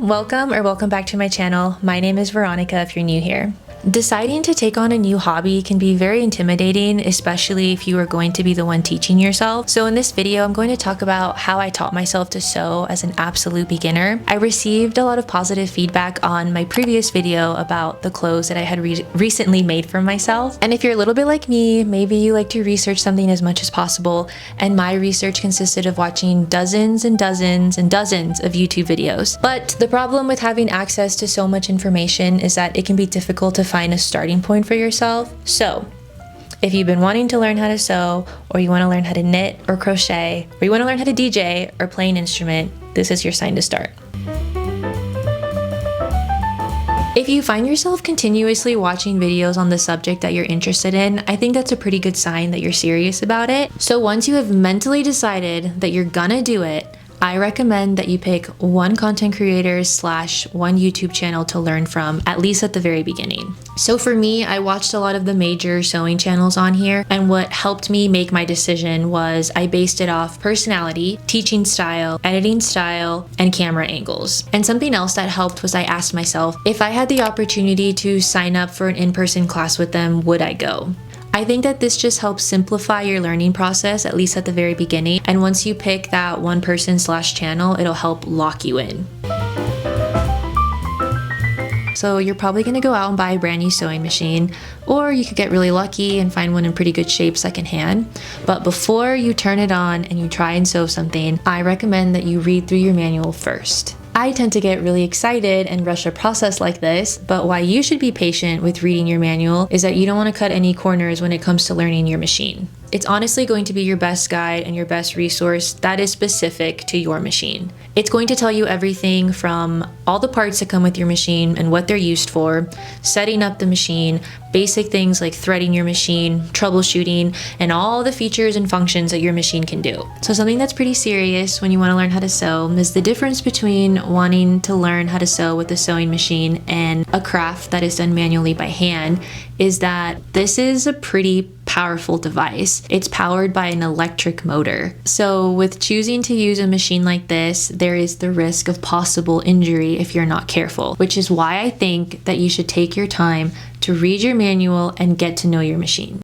welcome back to my channel. My name is Veronica if you're new here. Deciding to take on a new hobby can be very intimidating, especially if you are going to be the one teaching yourself. So in this video, I'm going to talk about how I taught myself to sew as an absolute beginner. I received a lot of positive feedback on my previous video about the clothes that I had recently made for myself. And if you're a little bit like me, maybe you like to research something as much as possible. And my research consisted of watching dozens and dozens and dozens of YouTube videos. But the problem with having access to so much information is that it can be difficult to find a starting point for yourself. So if you've been wanting to learn how to sew, or you want to learn how to knit or crochet, or you want to learn how to DJ or play an instrument, this is your sign to start. If you find yourself continuously watching videos on the subject that you're interested in, I think that's a pretty good sign that you're serious about it. So once you have mentally decided that you're gonna do it, I recommend that you pick one content creator / one YouTube channel to learn from, at least at the very beginning. So for me, I watched a lot of the major sewing channels on here, and what helped me make my decision was I based it off personality, teaching style, editing style, and camera angles. And something else that helped was I asked myself, if I had the opportunity to sign up for an in-person class with them, would I go? I think that this just helps simplify your learning process, at least at the very beginning. And once you pick that one person / channel, it'll help lock you in. So you're probably gonna go out and buy a brand new sewing machine, or you could get really lucky and find one in pretty good shape secondhand. But before you turn it on and you try and sew something, I recommend that you read through your manual first. I tend to get really excited and rush a process like this, but why you should be patient with reading your manual is that you don't want to cut any corners when it comes to learning your machine. It's honestly going to be your best guide and your best resource that is specific to your machine. It's going to tell you everything from all the parts that come with your machine and what they're used for, setting up the machine, basic things like threading your machine, troubleshooting, and all the features and functions that your machine can do. So something that's pretty serious when you want to learn how to sew is the difference between wanting to learn how to sew with a sewing machine and a craft that is done manually by hand is that this is a pretty powerful device. It's powered by an electric motor. So with choosing to use a machine like this, there is the risk of possible injury if you're not careful, which is why I think that you should take your time to read your manual and get to know your machine.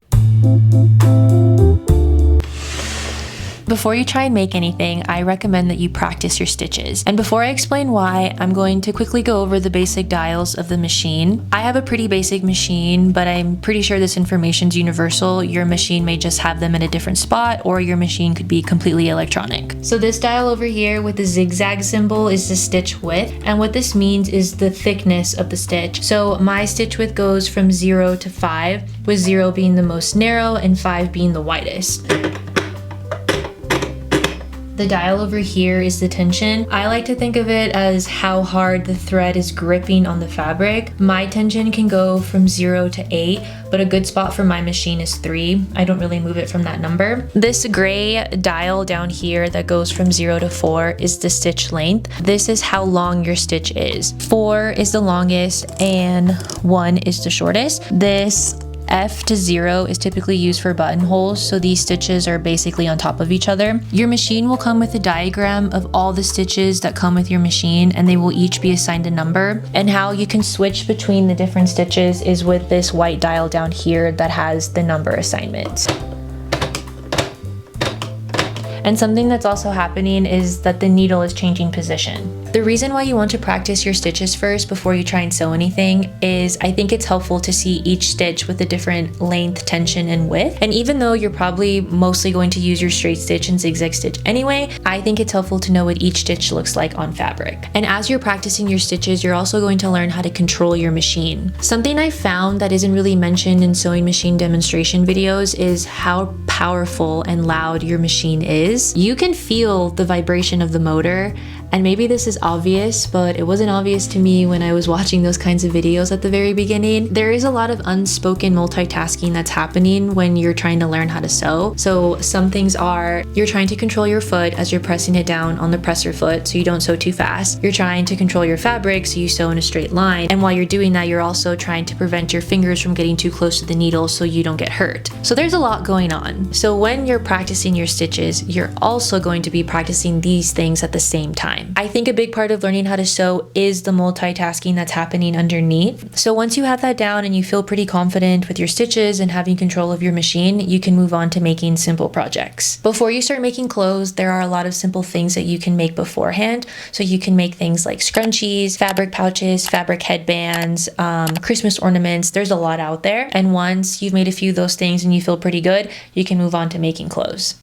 Before you try and make anything, I recommend that you practice your stitches. And before I explain why, I'm going to quickly go over the basic dials of the machine. I have a pretty basic machine, but I'm pretty sure this information's universal. Your machine may just have them in a different spot, or your machine could be completely electronic. So this dial over here with the zigzag symbol is the stitch width, and what this means is the thickness of the stitch. So my stitch width goes from 0 to 5, with 0 being the most narrow and 5 being the widest. The dial over here is the tension. I like to think of it as how hard the thread is gripping on the fabric. My tension can go from 0 to 8, but a good spot for my machine is 3. I don't really move it from that number. This gray dial down here that goes from 0 to 4 is the stitch length. This is how long your stitch is. 4 is the longest and 1 is the shortest. This F to 0 is typically used for buttonholes, so these stitches are basically on top of each other. Your machine will come with a diagram of all the stitches that come with your machine, and they will each be assigned a number. And how you can switch between the different stitches is with this white dial down here that has the number assignments. And something that's also happening is that the needle is changing position. The reason why you want to practice your stitches first before you try and sew anything is I think it's helpful to see each stitch with a different length, tension, and width. And even though you're probably mostly going to use your straight stitch and zigzag stitch anyway, I think it's helpful to know what each stitch looks like on fabric. And as you're practicing your stitches, you're also going to learn how to control your machine. Something I found that isn't really mentioned in sewing machine demonstration videos is how powerful and loud your machine is. You can feel the vibration of the motor, and maybe this is obvious, but it wasn't obvious to me when I was watching those kinds of videos at the very beginning. There is a lot of unspoken multitasking that's happening when you're trying to learn how to sew. So some things are, you're trying to control your foot as you're pressing it down on the presser foot so you don't sew too fast. You're trying to control your fabric so you sew in a straight line. And while you're doing that, you're also trying to prevent your fingers from getting too close to the needle so you don't get hurt. So there's a lot going on. So when you're practicing your stitches, you're also going to be practicing these things at the same time. time. I think a big part of learning how to sew is the multitasking that's happening underneath. So once you have that down and you feel pretty confident with your stitches and having control of your machine, you can move on to making simple projects. Before you start making clothes, there are a lot of simple things that you can make beforehand. So you can make things like scrunchies, fabric pouches, fabric headbands, Christmas ornaments. There's a lot out there. And once you've made a few of those things and you feel pretty good, you can move on to making clothes.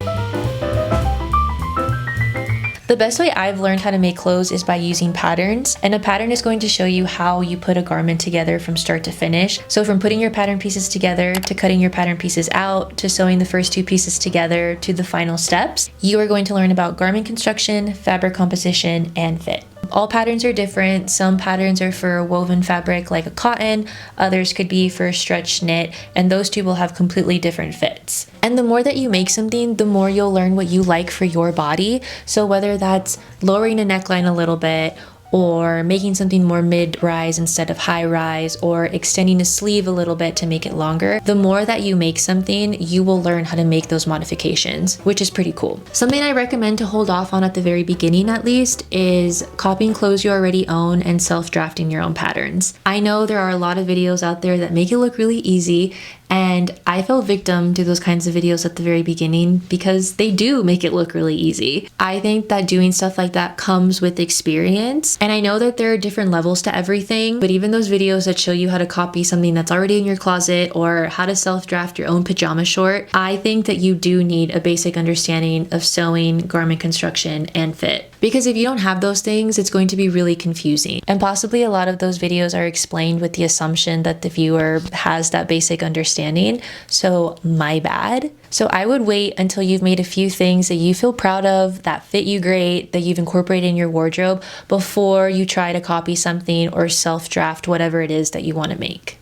The best way I've learned how to make clothes is by using patterns, and a pattern is going to show you how you put a garment together from start to finish. So from putting your pattern pieces together, to cutting your pattern pieces out, to sewing the first two pieces together, to the final steps, you are going to learn about garment construction, fabric composition, and fit. All patterns are different. Some patterns are for woven fabric like a cotton, others could be for stretch knit, and those two will have completely different fits. And the more that you make something, the more you'll learn what you like for your body. So whether that's lowering a neckline a little bit, or making something more mid-rise instead of high-rise, or extending a sleeve a little bit to make it longer, the more that you make something, you will learn how to make those modifications, which is pretty cool. Something I recommend to hold off on at the very beginning at least is copying clothes you already own and self-drafting your own patterns. I know there are a lot of videos out there that make it look really easy, and I fell victim to those kinds of videos at the very beginning because they do make it look really easy. I think that doing stuff like that comes with experience. And I know that there are different levels to everything, but even those videos that show you how to copy something that's already in your closet or how to self-draft your own pajama short, I think that you do need a basic understanding of sewing, garment construction, and fit. Because if you don't have those things, it's going to be really confusing. And possibly a lot of those videos are explained with the assumption that the viewer has that basic understanding. So my bad. So I would wait until you've made a few things that you feel proud of, that fit you great, that you've incorporated in your wardrobe before you try to copy something or self-draft whatever it is that you want to make.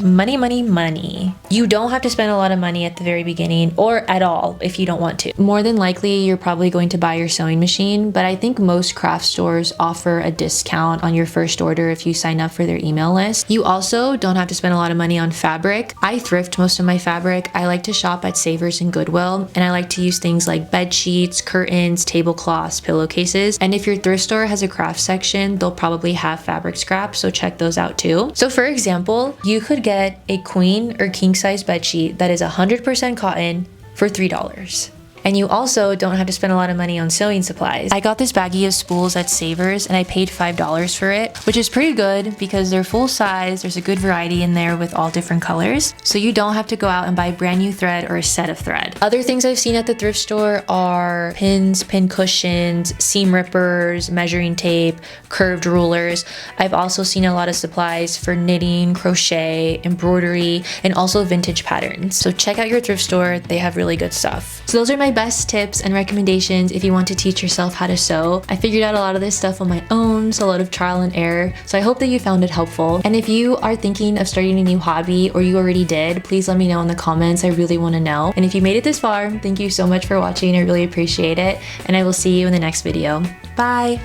Money, money, money. You don't have to spend a lot of money at the very beginning or at all if you don't want to. More than likely, you're probably going to buy your sewing machine, but I think most craft stores offer a discount on your first order if you sign up for their email list. You also don't have to spend a lot of money on fabric. I thrift most of my fabric. I like to shop at Savers and Goodwill, and I like to use things like bed sheets, curtains, tablecloths, pillowcases. And if your thrift store has a craft section, they'll probably have fabric scraps, so check those out too. So for example, you could get a queen or king size bed sheet that is 100% cotton for $3. And you also don't have to spend a lot of money on sewing supplies. I got this baggie of spools at Savers and I paid $5 for it, which is pretty good because they're full size. There's a good variety in there with all different colors. So you don't have to go out and buy brand new thread or a set of thread. Other things I've seen at the thrift store are pins, pin cushions, seam rippers, measuring tape, curved rulers. I've also seen a lot of supplies for knitting, crochet, embroidery, and also vintage patterns. So check out your thrift store. They have really good stuff. So those are my best tips and recommendations if you want to teach yourself how to sew. I figured out a lot of this stuff on my own, so a lot of trial and error. So I hope that you found it helpful. And if you are thinking of starting a new hobby or you already did, please let me know in the comments. I really want to know. And if you made it this far, thank you so much for watching. I really appreciate it. And I will see you in the next video. Bye.